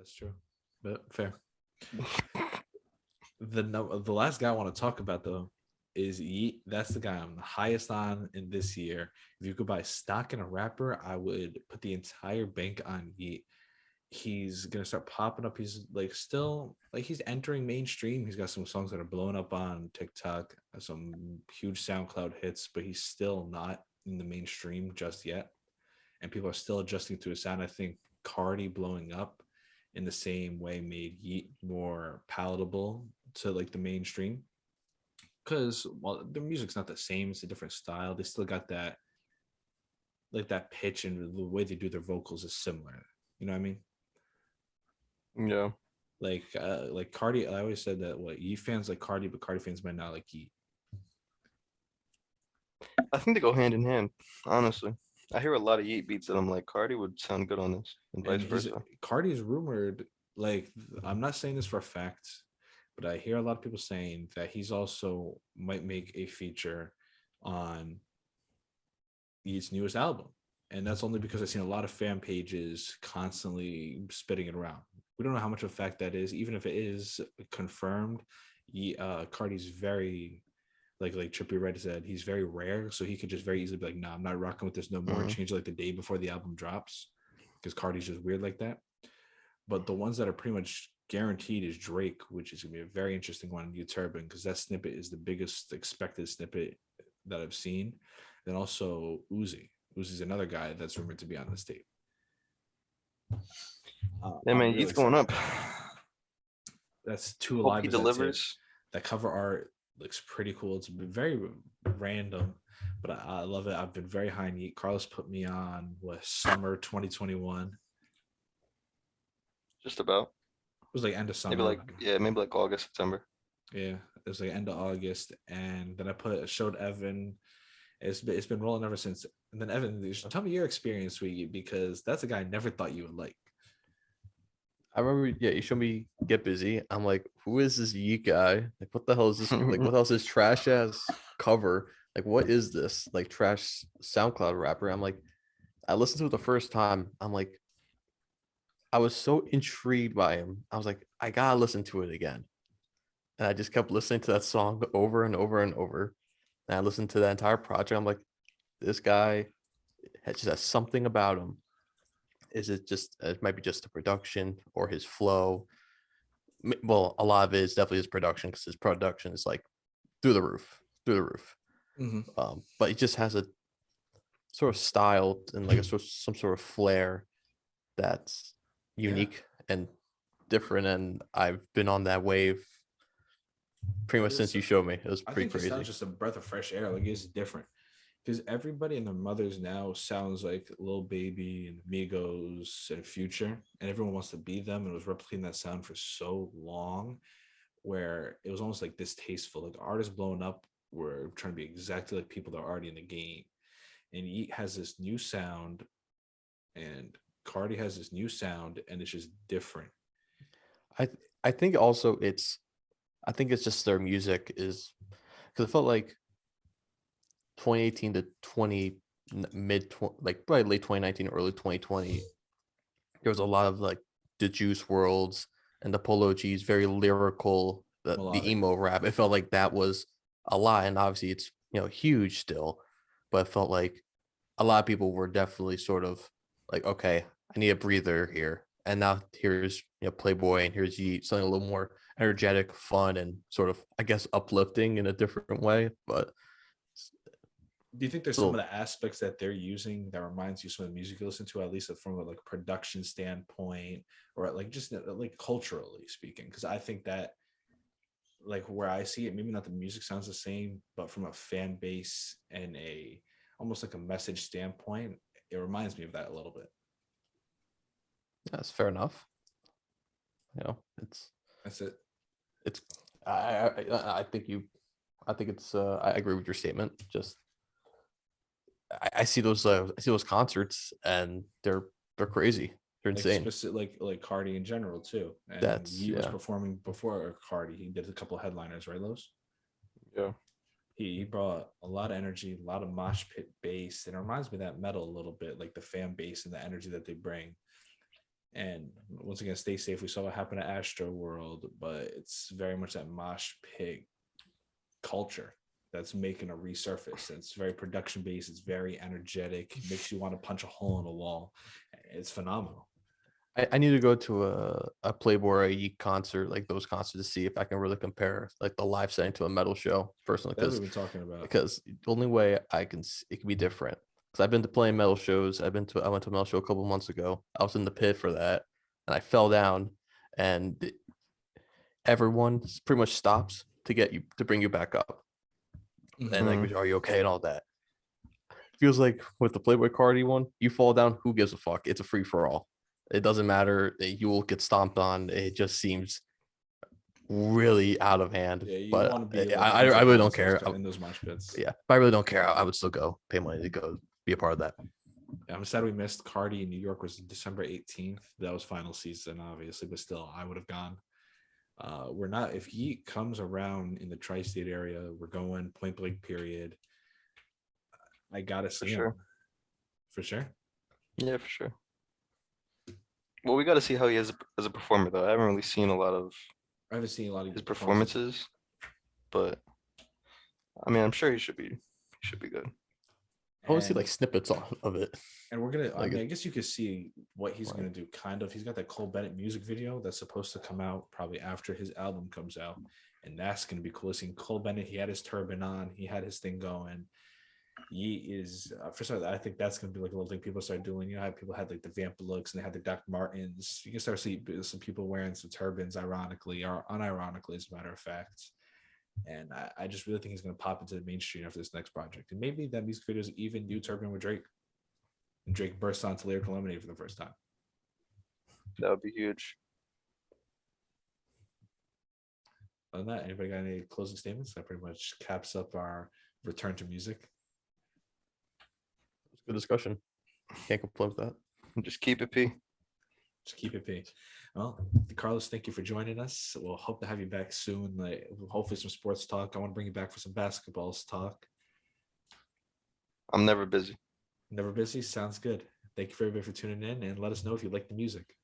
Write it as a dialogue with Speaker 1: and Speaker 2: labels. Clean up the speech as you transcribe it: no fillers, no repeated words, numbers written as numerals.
Speaker 1: That's true, but fair. The last guy I want to talk about though is Yeat. That's the guy I'm the highest on in this year. If you could buy stock in a rapper, I would put the entire bank on Yeat. He's gonna start popping up. He's like still like he's entering mainstream. He's got some songs that are blowing up on TikTok, some huge SoundCloud hits, but he's still not in the mainstream just yet. And people are still adjusting to his sound. I think Cardi blowing up in the same way made Yeat more palatable to like the mainstream. Because while their music's not the same, it's a different style. They still got that like that pitch and the way they do their vocals is similar. You know what I mean?
Speaker 2: Yeah,
Speaker 1: Like Cardi, I always said that what Yeat fans like Cardi, but Cardi fans might not like Yeat.
Speaker 2: I think they go hand in hand. Honestly, I hear a lot of Yeat beats that I'm like, Cardi would sound good on this, and
Speaker 1: And
Speaker 2: vice
Speaker 1: he's
Speaker 2: versa.
Speaker 1: Cardi is rumored, like I'm not saying this for a fact, but I hear a lot of people saying that he's also might make a feature on Yeat's newest album. And that's only because I've seen a lot of fan pages constantly spitting it around. We don't know how much of a fact that is, even if it is confirmed. Cardi's very like Trippie Redd said, he's very rare, so he could just very easily be like, "Nah, I'm not rocking with this no more," and
Speaker 2: Hmm.
Speaker 1: change like the day before the album drops, because Cardi's just weird like that. But the ones that are pretty much guaranteed is Drake, which is gonna be a very interesting one in Turban, because that snippet is the biggest expected snippet that I've seen. Then also Uzi. Uzi's another guy that's rumored to be on this tape.
Speaker 2: Yeah,
Speaker 1: I'm
Speaker 2: man,
Speaker 1: really
Speaker 2: Yeat's going
Speaker 1: excited.
Speaker 2: up.
Speaker 1: That's two
Speaker 2: Hope he
Speaker 1: alive as that tape.
Speaker 2: delivers.
Speaker 1: That cover art looks pretty cool. It's been very random, but I love it. I've been very high in Yeat. Carlos put me on what summer 2021. It
Speaker 2: Just about.
Speaker 1: was like end of
Speaker 2: Maybe
Speaker 1: summer.
Speaker 2: like, yeah, maybe like August, September.
Speaker 1: Yeah, it was like end of August, and then I showed Evan. It's been rolling ever since. And then Evan, tell me your experience with you, because that's a guy I never thought you would like.
Speaker 3: I remember, yeah, you showed me Get Busy. I'm like, who is this Yeet guy? Like, what the hell is this? Like, what the hell is this trash ass cover? Like, what is this? Like, trash SoundCloud rapper. I'm like, I listened to it the first time. I'm like, I was so intrigued by him. I was like, I gotta listen to it again. And I just kept listening to that song over and over and over. And I listened to that entire project. I'm like, this guy just has something about him. Is it just, it might be just the production or his flow? Well, a lot of it is definitely his production, because his production is like through the roof, through the roof.
Speaker 1: Mm-hmm.
Speaker 3: But he just has a sort of style and like a sort of, some sort of flair that's unique and different. And I've been on that wave pretty much since you showed me. It was
Speaker 1: I
Speaker 3: pretty
Speaker 1: think his sounds
Speaker 3: crazy.
Speaker 1: just a breath of fresh air. Like it's different, because everybody and their mothers now sounds like Lil Baby and Migos and Future, and everyone wants to be them. And it was replicating that sound for so long, where it was almost like distasteful. Like artists blowing up were trying to be exactly like people that are already in the game. And Yeat has this new sound, and Cardi has this new sound, and it's just different.
Speaker 3: I I think also I think it's just their music is, because it felt like 2018 to 20 like probably late 2019, early 2020. There was a lot of like the Juice Worlds and the Polo G's, very lyrical. The
Speaker 1: Melodic.
Speaker 3: emo rap, it felt like that was a lot, and obviously it's huge still, but it felt like a lot of people were definitely sort of like, okay, I need a breather here. And now here's Playboy, and here's Yeet, something a little more energetic, fun, and sort of, I guess, uplifting in a different way. But
Speaker 1: Do you think there's some of
Speaker 3: still,
Speaker 1: the aspects that they're using that reminds you some of the music you listen to, at least from a like production standpoint, or like just like culturally speaking? Because I think that like where I see it, maybe not the music sounds the same, but from a fan base and a almost like a message standpoint, it reminds me of that a little bit.
Speaker 3: that's fair enough. It's
Speaker 1: That's it.
Speaker 3: it's I think I think it's I agree with your statement. Just I see those concerts, and they're crazy. They're
Speaker 1: Like
Speaker 3: insane.
Speaker 1: specific, like Cardi in general too. And
Speaker 3: That's,
Speaker 1: he was
Speaker 3: yeah.
Speaker 1: performing before Cardi. He did a couple headliners, right, Los?
Speaker 2: Yeah.
Speaker 1: He brought a lot of energy, a lot of mosh pit bass, and it reminds me of that metal a little bit, like the fan base and the energy that they bring. And once again, stay safe. We saw what happened at Astro World, but it's very much that mosh pit culture that's making a resurface. It's very production based. It's very energetic. It makes you want to punch a hole in a wall. It's phenomenal.
Speaker 3: I need to go to a Playboy or a Yeat concert, like those concerts, to see if I can really compare like the live setting to a metal show personally.
Speaker 1: That's what we've been talking about.
Speaker 3: Because the only way it can be different. Because I've been to playing metal shows. I went to a metal show a couple months ago. I was in the pit for that, and I fell down, and everyone pretty much stops to bring you back up, and like, are you okay and all that. Feels like with the Playboy Cardi one, you fall down, who gives a fuck? It's a free for all. It doesn't matter. You will get stomped on. It just seems really out of hand.
Speaker 1: Yeah, you
Speaker 3: but
Speaker 1: want to be
Speaker 3: I really don't care
Speaker 1: in those mosh pits.
Speaker 3: Yeah, if I really don't care, I would still go pay money to go be a part of that.
Speaker 1: Yeah, I'm sad we missed Cardi in New York. Was December 18th. That was final season, obviously, but still, I would have gone. We're not. If Yeat comes around in the tri-state area, we're going point blank. Period. I gotta see him. For sure.
Speaker 2: Yeah, for sure. Well, we got to see how he is as a performer, though. I haven't really seen a lot of.
Speaker 1: I haven't seen a lot of
Speaker 2: his performances, but I mean, I'm sure he should be good.
Speaker 3: I want to see like snippets of it.
Speaker 1: And we're gonna. I mean, I guess you could see what he's gonna do. Kind of. He's got that Cole Bennett music video that's supposed to come out probably after his album comes out, and that's gonna be cool. Seeing Cole Bennett, he had his turban on, he had his thing going. Yeat is first of all, I think that's gonna be like a little thing people start doing. You know how people had like the vamp looks and they had the Doc Martens. You can start seeing some people wearing some turbans, ironically or unironically, as a matter of fact. And I just really think he's going to pop into the mainstream after this next project. And maybe that music video is even new turban with Drake. And Drake bursts onto Lyrical Lemonade for the first time.
Speaker 2: That would be huge.
Speaker 1: Other than that, anybody got any closing statements? That pretty much caps up our return to music.
Speaker 3: It's a good discussion. Can't complain with that.
Speaker 2: Just keep it P.
Speaker 1: Just keep it P. Well, Carlos, thank you for joining us. We'll hope to have you back soon. Like, hopefully some sports talk. I want to bring you back for some basketballs talk.
Speaker 2: I'm never busy.
Speaker 1: Never busy? Sounds good. Thank you for everybody for tuning in, and let us know if you like the music.